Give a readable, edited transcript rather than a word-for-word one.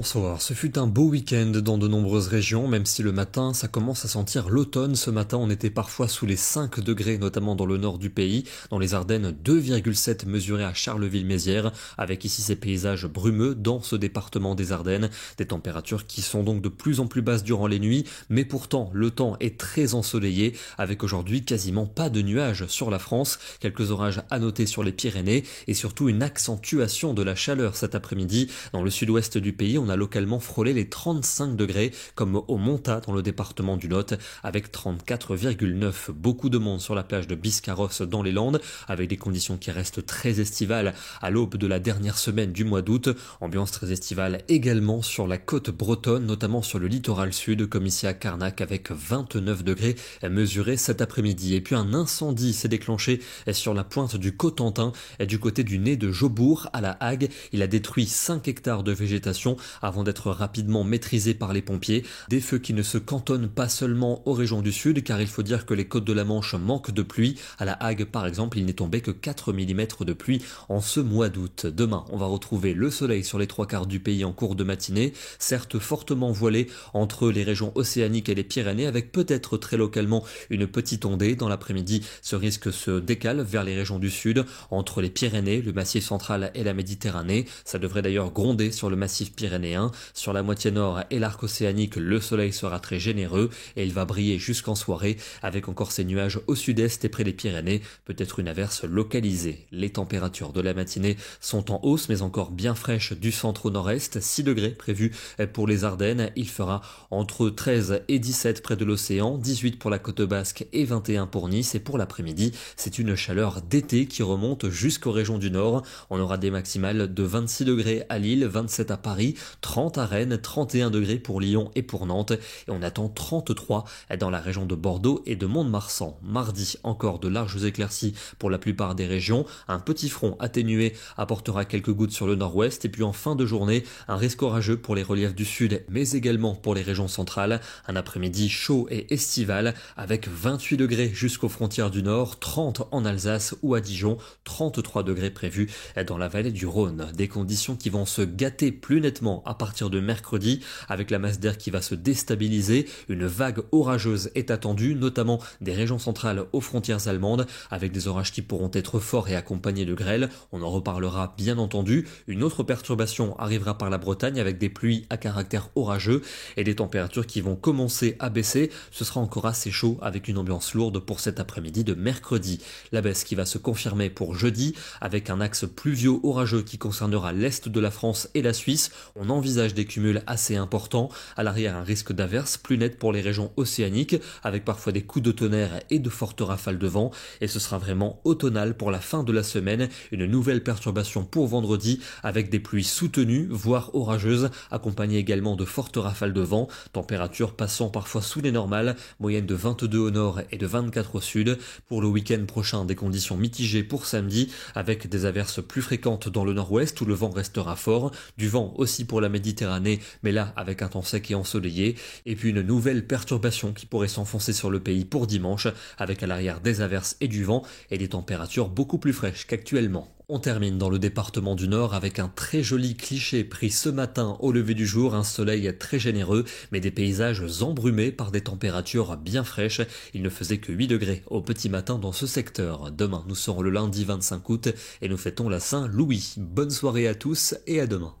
bonsoir. Ce fut un beau week-end dans de nombreuses régions, même si le matin, ça commence à sentir l'automne. Ce matin, on était parfois sous les 5 degrés, notamment dans le nord du pays. Dans les Ardennes, 2,7 mesurés à Charleville-Mézières, avec ici ces paysages brumeux dans ce département des Ardennes. Des températures qui sont donc de plus en plus basses durant les nuits, mais pourtant, le temps est très ensoleillé, avec aujourd'hui quasiment pas de nuages sur la France. Quelques orages à noter sur les Pyrénées, et surtout une accentuation de la chaleur cet après-midi. Dans le sud-ouest du pays, on a localement frôlé les 35 degrés, comme au Montat dans le département du Lot, avec 34,9. Beaucoup de monde sur la plage de Biscarrosse dans les Landes, avec des conditions qui restent très estivales à l'aube de la dernière semaine du mois d'août. Ambiance très estivale également sur la côte bretonne, notamment sur le littoral sud, comme ici à Carnac, avec 29 degrés mesurés cet après-midi. Et puis un incendie s'est déclenché sur la pointe du Cotentin, du côté du nez de Jaubourg à la Hague. Il a détruit 5 hectares de végétation avant d'être rapidement maîtrisé par les pompiers. Des feux qui ne se cantonnent pas seulement aux régions du sud, car il faut dire que les côtes de la Manche manquent de pluie. À la Hague, par exemple, il n'est tombé que 4 mm de pluie en ce mois d'août. Demain, on va retrouver le soleil sur les 3/4 du pays en cours de matinée, certes fortement voilé entre les régions océaniques et les Pyrénées, avec peut-être très localement une petite ondée. Dans l'après-midi, ce risque se décale vers les régions du sud, entre les Pyrénées, le Massif central et la Méditerranée. Ça devrait d'ailleurs gronder sur le massif pyrénéen. Sur la moitié nord et l'arc océanique, le soleil sera très généreux et il va briller jusqu'en soirée, avec encore ces nuages au sud-est et près des Pyrénées, peut-être une averse localisée. Les températures de la matinée sont en hausse, mais encore bien fraîches du centre au nord-est. 6 degrés prévus pour les Ardennes. Il fera entre 13 et 17 près de l'océan, 18 pour la côte basque et 21 pour Nice. Et pour l'après-midi, c'est une chaleur d'été qui remonte jusqu'aux régions du nord. On aura des maximales de 26 degrés à Lille, 27 à Paris, 30 à Rennes, 31 degrés pour Lyon et pour Nantes. Et on attend 33 dans la région de Bordeaux et de Mont-de-Marsan. Mardi, encore de larges éclaircies pour la plupart des régions. Un petit front atténué apportera quelques gouttes sur le nord-ouest. Et puis en fin de journée, un risque orageux pour les reliefs du sud, mais également pour les régions centrales. Un après-midi chaud et estival, avec 28 degrés jusqu'aux frontières du nord, 30 en Alsace ou à Dijon, 33 degrés prévus dans la vallée du Rhône. Des conditions qui vont se gâter plus nettement à partir de mercredi, avec la masse d'air qui va se déstabiliser. Une vague orageuse est attendue, notamment des régions centrales aux frontières allemandes, avec des orages qui pourront être forts et accompagnés de grêle. On en reparlera bien entendu. Une autre perturbation arrivera par la Bretagne, avec des pluies à caractère orageux et des températures qui vont commencer à baisser. Ce sera encore assez chaud, avec une ambiance lourde pour cet après-midi de mercredi. La baisse qui va se confirmer pour jeudi, avec un axe pluvio-orageux qui concernera l'est de la France et la Suisse. On envisage des cumuls assez importants. À l'arrière, un risque d'averse plus net pour les régions océaniques, avec parfois des coups de tonnerre et de fortes rafales de vent. Et ce sera vraiment automnal pour la fin de la semaine. Une nouvelle perturbation pour vendredi, avec des pluies soutenues, voire orageuses, accompagnées également de fortes rafales de vent. Température passant parfois sous les normales, moyenne de 22 au nord et de 24 au sud. Pour le week-end prochain, des conditions mitigées pour samedi, avec des averses plus fréquentes dans le nord-ouest où le vent restera fort, du vent aussi pour la Méditerranée, mais là avec un temps sec et ensoleillé, et puis une nouvelle perturbation qui pourrait s'enfoncer sur le pays pour dimanche, avec à l'arrière des averses et du vent et des températures beaucoup plus fraîches qu'actuellement. On termine dans le département du Nord avec un très joli cliché pris ce matin au lever du jour, un soleil très généreux, mais des paysages embrumés par des températures bien fraîches. Il ne faisait que 8 degrés au petit matin dans ce secteur. Demain, nous serons le lundi 25 août et nous fêtons la Saint-Louis. Bonne soirée à tous et à demain.